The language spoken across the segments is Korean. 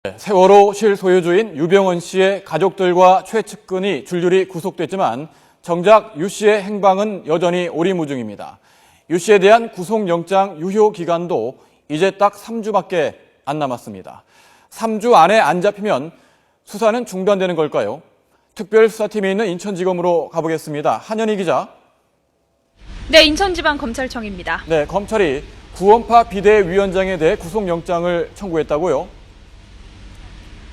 세월호 실소유주인 유병언 씨의 가족들과 최측근이 줄줄이 구속됐지만 정작 유 씨의 행방은 여전히 오리무중입니다. 유 씨에 대한 구속영장 유효 기간도 이제 딱 3주밖에 안 남았습니다. 3주 안에 안 잡히면 수사는 중단되는 걸까요? 특별수사팀이 있는 인천지검으로 가보겠습니다. 한현희 기자. 네, 인천지방검찰청입니다. 네, 검찰이 구원파 비대위원장에 대해 구속영장을 청구했다고요?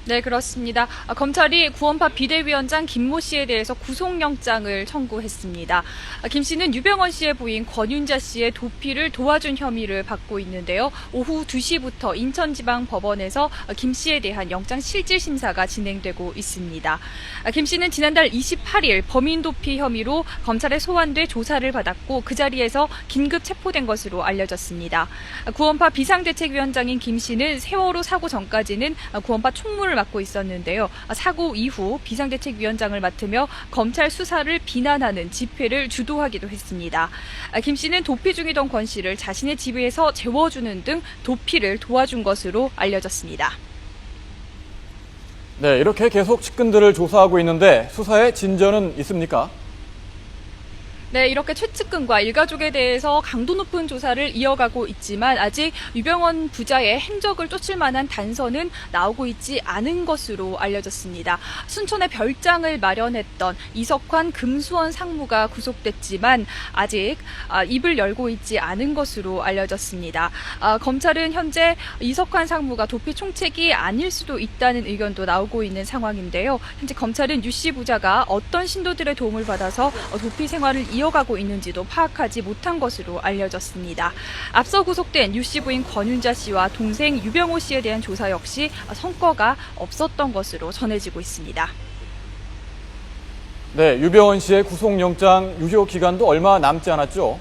네, 그렇습니다. 검찰이 구원파 비대위원장 김모 씨에 대해서 구속영장을 청구했습니다. 김 씨는 유병언 씨의 부인 권윤자 씨의 도피를 도와준 혐의를 받고 있는데요. 오후 2시부터 인천지방법원에서 김 씨에 대한 영장 실질심사가 진행되고 있습니다. 김 씨는 지난달 28일 범인 도피 혐의로 검찰에 소환돼 조사를 받았고 그 자리에서 긴급 체포된 것으로 알려졌습니다. 구원파 비상대책위원장인 김 씨는 세월호 사고 전까지는 구원파 총무를 맡고 있었는데요. 사고 이후 비상대책위원장을 맡으며 검찰 수사를 비난하는 집회를 주도하기도 했습니다. 김 씨는 도피 중이던 권 씨를 자신의 집에서 재워주는 등 도피를 도와준 것으로 알려졌습니다. 네, 이렇게 계속 측근들을 조사하고 있는데 수사에 진전은 있습니까? 네, 이렇게 최측근과 일가족에 대해서 강도 높은 조사를 이어가고 있지만 아직 유병언 부자의 행적을 쫓을 만한 단서는 나오고 있지 않은 것으로 알려졌습니다. 순천에 별장을 마련했던 이석환 금수원 상무가 구속됐지만 아직 입을 열고 있지 않은 것으로 알려졌습니다. 검찰은 현재 이석환 상무가 도피 총책이 아닐 수도 있다는 의견도 나오고 있는 상황인데요. 현재 검찰은 유 씨 부자가 어떤 신도들의 도움을 받아서 도피 생활을 이어가고 있는지도 파악하지 못한 것으로 알려졌습니다. 앞서 구속된 유 씨 부인 권윤자 씨와 동생 유병호 씨에 대한 조사 역시 성과가 없었던 것으로 전해지고 있습니다. 네, 유병언 씨의 구속영장 유효 기간도 얼마 남지 않았죠?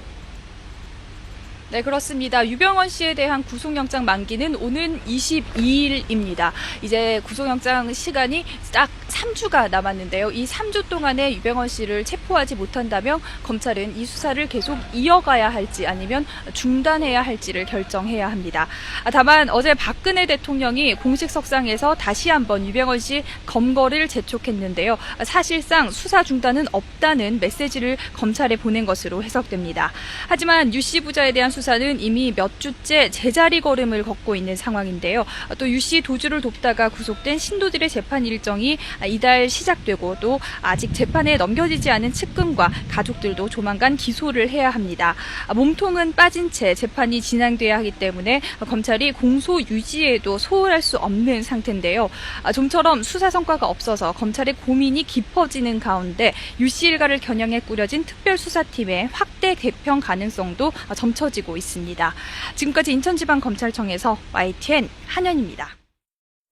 네, 그렇습니다. 유병언 씨에 대한 구속영장 만기는 오는 22일입니다. 이제 구속영장 시간이 딱 3주가 남았는데요. 이 3주 동안에 유병언 씨를 체포하지 못한다면 검찰은 이 수사를 계속 이어가야 할지 아니면 중단해야 할지를 결정해야 합니다. 다만 어제 박근혜 대통령이 공식 석상에서 다시 한번 유병언 씨 검거를 재촉했는데요. 사실상 수사 중단은 없다는 메시지를 검찰에 보낸 것으로 해석됩니다. 하지만 유 씨 부자에 대한 수사는 이미 몇 주째 제자리 걸음을 걷고 있는 상황인데요. 또 유 씨 도주를 돕다가 구속된 신도들의 재판 일정이 이달 시작되고 또 아직 재판에 넘겨지지 않은 측근과 가족들도 조만간 기소를 해야 합니다. 몸통은 빠진 채 재판이 진행돼야 하기 때문에 검찰이 공소 유지에도 소홀할 수 없는 상태인데요. 좀처럼 수사 성과가 없어서 검찰의 고민이 깊어지는 가운데 유 씨 일가를 겨냥해 꾸려진 특별수사팀의 확대 개편 가능성도 점쳐지고 있습니다. 지금까지 인천지방검찰청에서 YTN 한현입니다.